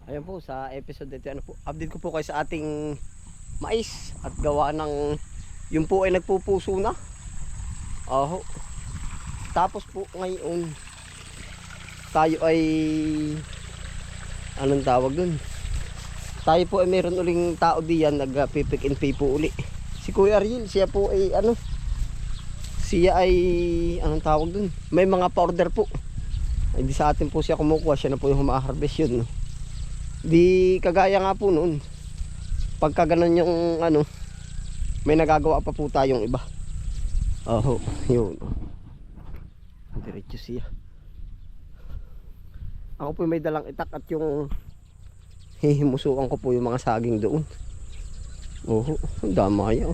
Ayan po sa episode ito, ano po, update ko po kayo sa ating mais at gawa ng yun po ay nagpupuso na. Aho. Tapos po ngayon tayo ay anong tawag dun? Tayo po ay meron uling tao diyan nag-pick and pay po uli. Si Kuya Ariel, siya po ay ano? Siya ay anong tawag dun? May mga pa-order po. Ay di sa atin po siya kumukuha, siya na po yung huma-harvest yun, no? Di kagaya nga po noon. Pagka ganun yung ano, may nagagawa pa po tayong iba. Oh, yun. Diretso siya. Ako po may dalang itak at yung hihimusukan ko po yung mga saging doon. Oh, ang damay oh.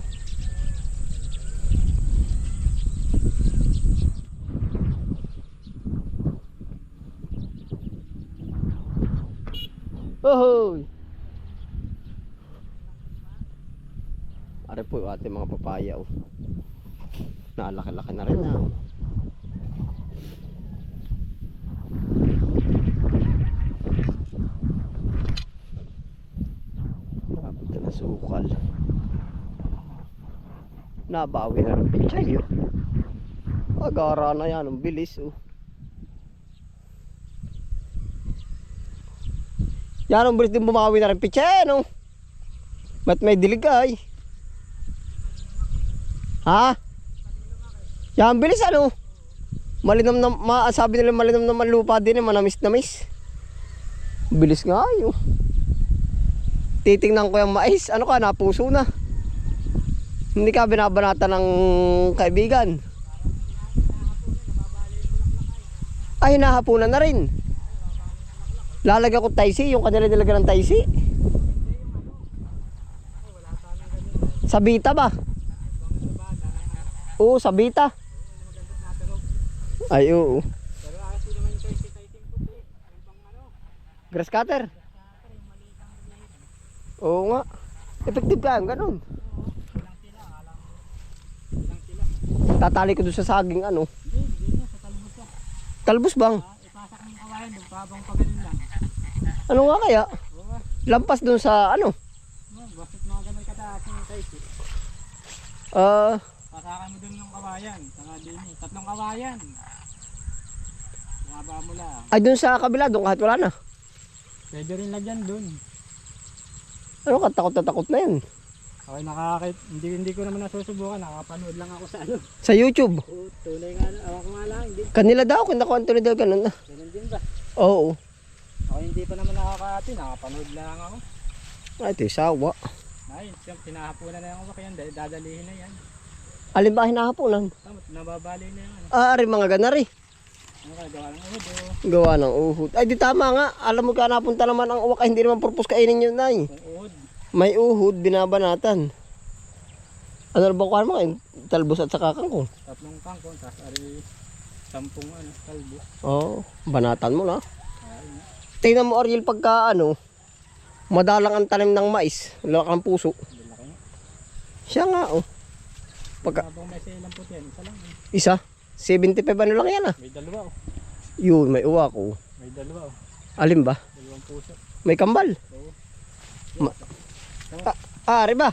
Ohoy! Ari po yung ating mga papaya oh. Naalaki-laki na rin na. Dapat na sukal. Nabawi na rin pichay oh. Agara na yan, ang bilis oh. Yan ang bilis din bumawi na rin pichay no. Ba't may dilig ay? Ha? Yan bilis ano? Malinam na, sabi nila malinam naman lupa din eh, manamis-namis. Bilis nga ayo. Titingnan ko yung mais, ano ka, napuso na. Hindi ka binabanata ng kaibigan. Ay, hinahapunan na rin. Lalagyan ko taisi, yung kanila nilagyan ng taisi. Sabita ba? Oo, sabita. Ay, oo. Grass cutter. Oo nga. Effective ka, ganun. Tatali ko doon sa saging ano. Hindi sa talbos ka. Talbos bang? Ipasak ng kawayan doon, pabang pagaling lang. Ano nga kaya? Oo. Lampas doon sa ano? Bastos mga ganun kataas yung taisi. Pasakan mo doon ng kawayan. Saka din eh. 3 kawayan. Haba mo lang. Ay doon sa kabila, doon kahit wala na. Pwede rin lagyan doon. Ano ka, takot na takot na yun. Okay, hindi ko naman nasusubukan. Nakapanood lang ako sa ano. Sa YouTube. Oo, tunay nga. Ako nga lang. Hindi. Kanila daw, kinakuha Anthony daw ganun na. Ganun din ba? Oo. Ako hindi pa naman nakakati. Nakapanood lang ako. Ay, ito yung sawa. Ay, pinahapunan na yung kaya dadalihin na yan. Alin ba hinahaponan? Tama, nababali na yung ano. Ari mga ganari. Ano ka, gawa ng udo. Gawa ng uhod. Ay di tama nga. Alam mo ka napunta naman ang uwak. Hindi naman purpose kainin yun na eh. Kung uhod. May uhod, binabanatan. Ano na ba kuha mo? Talbos at saka kangkong. 3 kangkong, tapos ari 10 ano, talbo. Oo, banatan mo na. Ay, Tingnan mo Ariel pagka ano, madalang ang tanim ng mais. Laki ang puso. laki nga. Siya nga oh. Pagka, Habang may silang puti yan, isa lang eh. isa, 75 ano lang yan ah. May dalawa oh. Yun, may uwak oh. May dalawa oh. Alin ba? 2 puso. May kambal. Oo. Ari ba?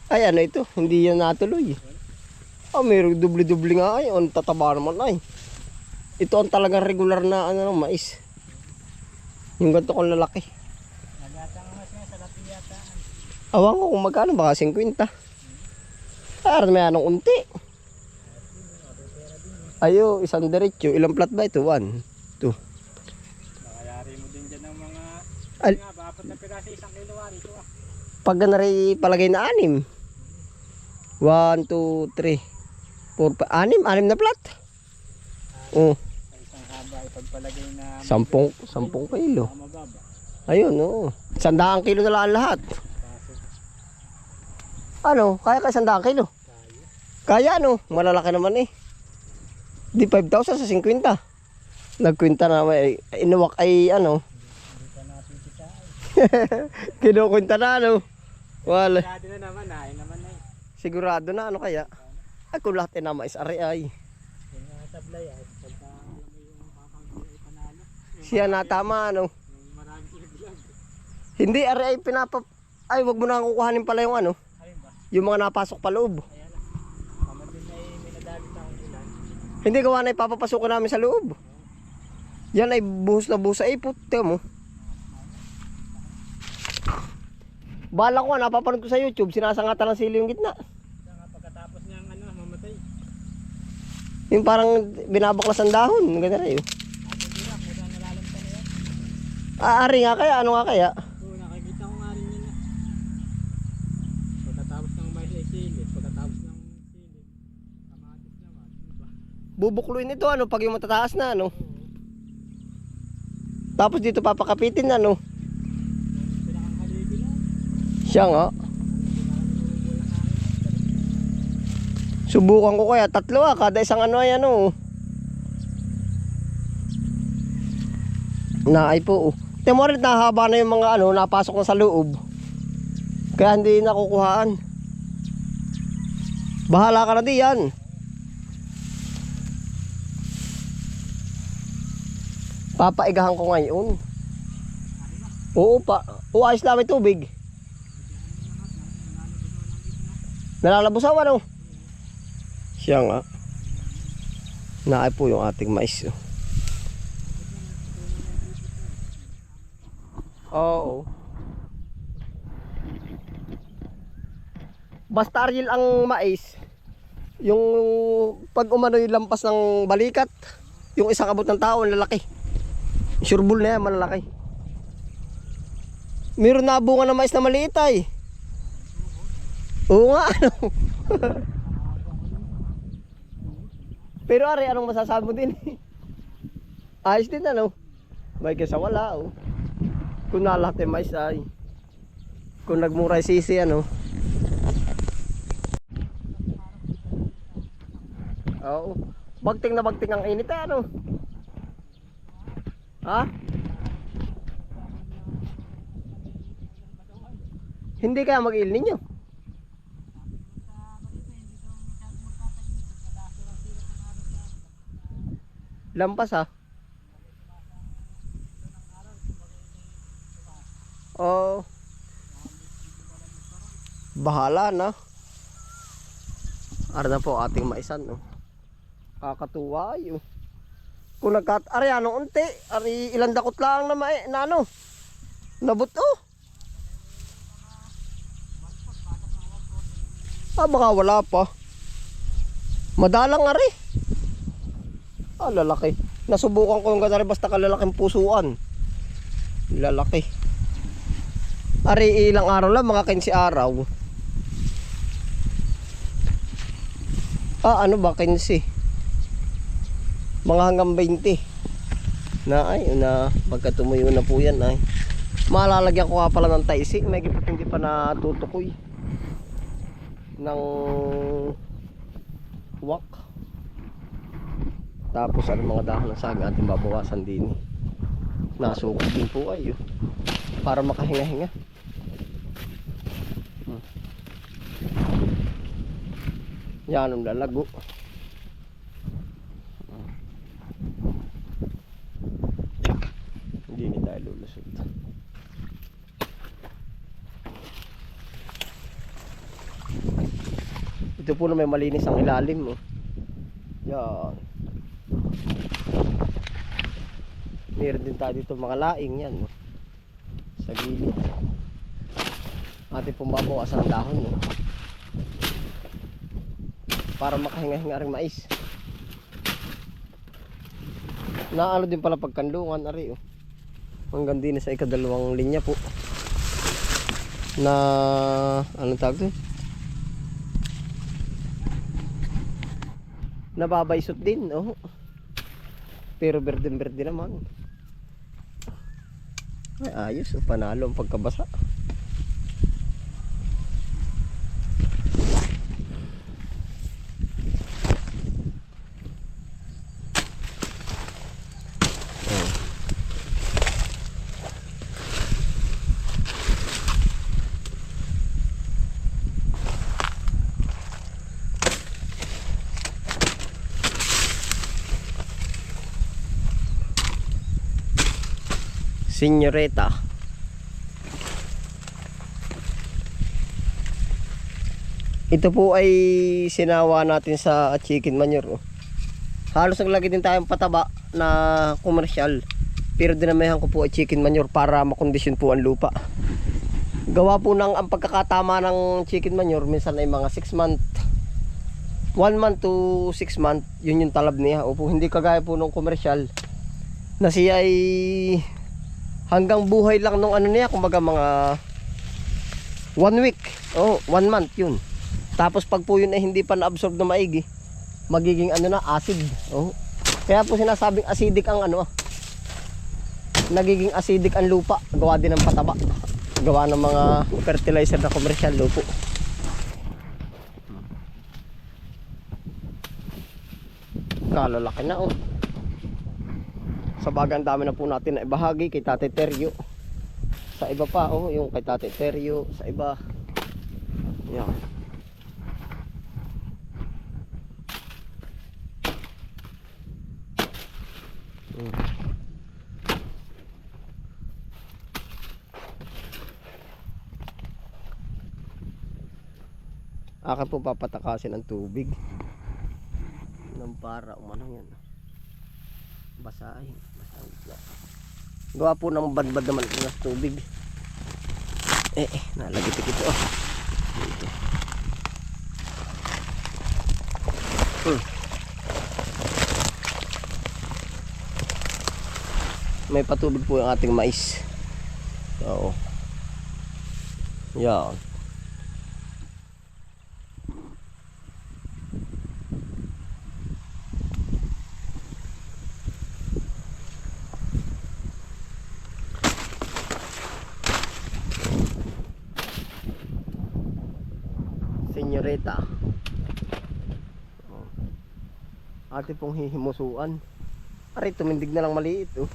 Ay ano ito, hindi yan natuloy. Ah, mayroong dubli-dubli nga ay. Ang tataba naman ay. Ito ang talagang regular na ano, mais. Yung ganito kong lalaki. Nagatang mas nga sa lapi yata. Awan ko kung magkano, baka 50. Ah, may anong unti. Ayo, isang diretso. Ilang plat ba ito? 1, 2. Nakayari mo din dyan ng mga Al nga, bapat na pirasa 1 kilo wari ito ah. pag ganari palagay na 6. 1, 2, 3, 4, 6 na plat. Oh, Sa isang haba ay pagpalagay na 10 kilo. mababa. Ayun, oo. 100 kilo na lang lahat. Kaso Ano, kaya 100 kilo? tayo. Kaya ano, malalaki naman eh. Di 5,000 sa 50. Nagkwinta na may inuwak ay ano. Hindi pa natin kita ay. Kinukwinta na ano. Wala. Sigurado na naman, nahin naman na eh. Sigurado na ano kaya. Ay kung lahat na mais ari ay. Yung tablay ay pagka alam mo yung kakang ay panalo. Siya na tama ano. Yung maraming vlog. Hindi, ari ay pinapa... Ay, wag mo na kukuhanin pala yung ano. Ayun ba? Yung mga napasok pa loob. Ayan na. Pamatin na may nadagit akong ulan. Hindi gawa na ipapapasukin namin sa loob. Yan ay buhos na buhos ay puti mo. Bala ko nga, napapanood ko sa YouTube, sinasangatan ng sili yung gitna. Kaya nga pagkatapos niyang ano, mamatay. Yung parang binabaklas ang dahon, ganyan rin. Hindi na, kung saan nalalanta na yan. Ari nga kaya, ano nga kaya? Oo, nakikita ko nga rin yun na. Pagkatapos ng mais ay silid, pagkatapos ng silid, kamatis naman, diba? Bubukluin ito ano, pag yung matataas na ano. Oo, Tapos dito papakapitin na ano. yung pinakang haligi na. Siya nga. Subukan ko kaya, 3 kada isang ano ay ano. Naay po. Temo rin nahaba na yung mga ano, napasok na sa loob. Kaya hindi nakukuhaan. Bahala ka na diyan. Papaigahan ko ngayon. Oo pa. Oo, ayos lang may tubig. Nalalabusaw ano? Siya nga. Naay po yung ating mais. Oo. Basta Ariel ang mais. Yung pag umano yung lampas ng balikat, yung isang abot ng tao, lalaki. Sureball na yan, malalaki. Meron na bunga ng mais na maliit ay. Oo nga, ano. Pero Ari, anong masasabi mo din? Ayos din ano. May kesa wala oh. Kung nalahat yung mais ay. Kung nagmura yung sisi ano. Oo. Bagting na bagting ang init eh, ano. Ha? Hindi kaya mag-il ninyo? Lampas ha? Oh. Bahala na. Ara na po ating maisan no. Kakatuwa yun. Kung ari ano unti, ari ilang dakot lang na ano. Nabot oh. Baka wala pa. Madalang ari. Lalaki. Nasubukan ko yung ganari basta kalalaking pusuan. Lalaki. Ari ilang araw lang, mga 15 araw. Ano ba 15? Mga hanggang 20. Pagka tumuyo na po yan ay. Malalagyan ko nga pala ng taisi. May gipit hindi pa natutukoy. Ng wak. Tapos mga dahon ng saging ating babawasan din. Nasukot din po ay para makahinga-hinga. Yan ang lalago. Hindi tayo lulusot. Ito po na may malinis ang ilalim. Yan. Meron din tayo dito mga laing yan sa gilid. Ating pumabawas ang dahon para makahinga-hinga rin mais. Naano din pala pagkandungan ari hanggang din sa ikadalawang linya po na anong tawag doon? Nababaysot din pero berde-berde naman. Ay, ayos panalo ang pagkabasa. Senyorita. Ito po ay sinawa natin sa chicken manure. Oh. Halos naglagay din tayong pataba na komersyal. Pero dinamihan ko po ay chicken manure para makondisyon po ang lupa. Gawa po ng ang pagkakatama ng chicken manure, minsan ay mga 6 month. 1 month to 6 month, yun yung talab niya. Opo, hindi kagaya po ng komersyal na siya ay hanggang buhay lang nung ano niya, kumbaga mga 1 week. Oh, 1 month yun. Tapos pag po yun ay hindi pa na-absorb na maigi, magiging ano na, acid. Oh. Kaya po sinasabing acidic ang ano, nagiging acidic ang lupa. Gawa din ng pataba. Gawa ng mga fertilizer na komersyal lupo. Kalalaki na oh. Sa bagay ang dami na po natin na ibahagi kay Tate Teryo. Sa iba pa oh, yung kay Tate Teryo, sa iba. Yan. Akin po papatakasin ang tubig nang para umano yan. Basahin. Gawa po ng badbad naman ito ng tubig. Nalagitik ito oh. Dito. May patubig po yung ating mais. Oo. Yan. Senyorita. Ate pong hihimusuan. Aray, tumindig na lang maliit oh.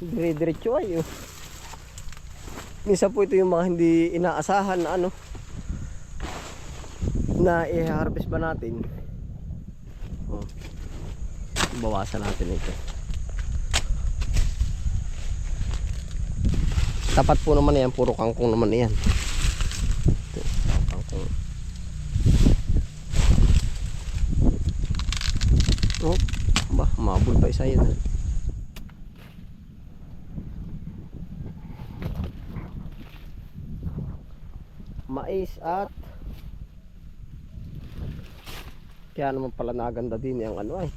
Dire-diretso ay oh. Minsan po ito yung mga hindi inaasahan na ano, na i-harvest ba natin. Oh. Bawasan natin ito. Tapat po naman yan, puro kangkong naman yan. Ito, kangkong. Oh, ba, mabul pa isa yun. Mais at kaya naman pala naganda din yung ano ay.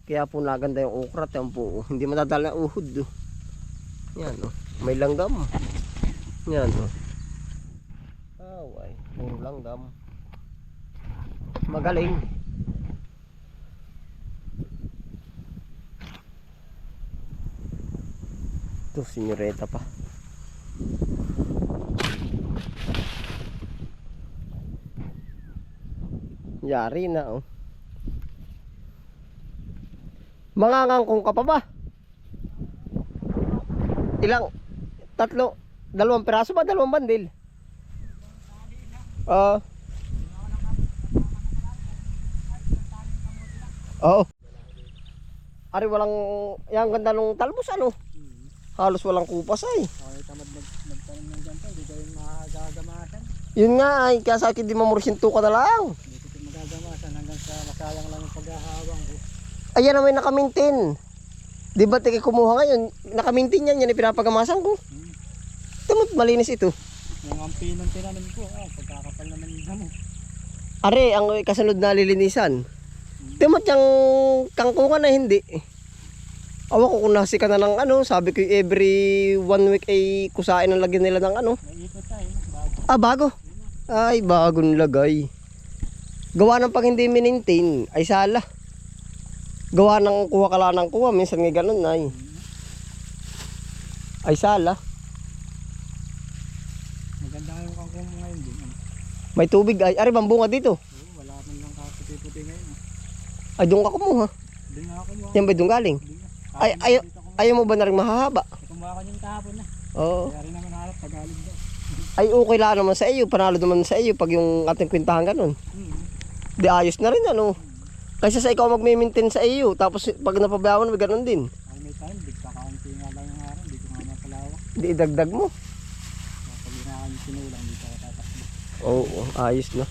Kaya po naganda yung okra, yan po. Hindi madadala ng uhod. Oh. Yan oh. May langgam. Yan oh. Ay, puro langgam. Magaling. Ito, senyoreta pa. Yari na oh. Mangangangkong ka pa ba? Ilang? Tatlo? 2 piraso ba? 2 bandil? Oo. Ari walang, yung ganda nung talbos ano? Halos walang kupas ay. Okay, tamad nagtanim ng ganito, hindi kayo magagamasan. Yun nga ay, kaya sa akin di mamursinto ka na lang. Hindi ko magagamasan hanggang sa masayang lang yung paghahawang ko. Ayan na may nakamintin. Di ba tiki kumuha ngayon? Nakamintin yan, yan ay pinapagamasan ko. Tumot malinis ito. Yung ampi ng tinanim ko, pagkakapal naman yung damo. Are, ang kasunod na lilinisan. Tumot yung kangkungan na hindi. Awa ko kung nasi ka na ng ano, sabi ko every 1 week ay kusain ang lagyan nila ng ano. Naipot tayo, bago. Ah, bago? Ay, bagong lagay. Gawa ng pag hindi minintain, ay sala. Gawa ng kuha ka lang ng kuha, minsan nga ganun ay. Ay sala. Maganda nga yung kangkong mo ngayon din. May tubig ay, ari bang bunga dito? Oo, wala man lang kaputi-puti ngayon. Ay, doon ka kumuha. Doon nga ako mo. Yan ba doon galing? Ay, ayaw mo ba na rin mahahaba? Kumuha ko yung kahapon na. Oo. Kaya rin naman harap Tagalog daw. Ay, okay lang naman sa iyo. Panalo naman sa iyo pag yung ating kwintahan ganun. Di ayos na rin ano. Kaysa sa ikaw magme-maintain sa iyo, tapos pag napabayaan mo, ganoon din. Ay, may time, kaunti nga lang yung araw, hindi ko nga napalawa. Di idagdag mo. Kapag hindi na kami sinulang, hindi ko tatakbo. Oo, ayos na.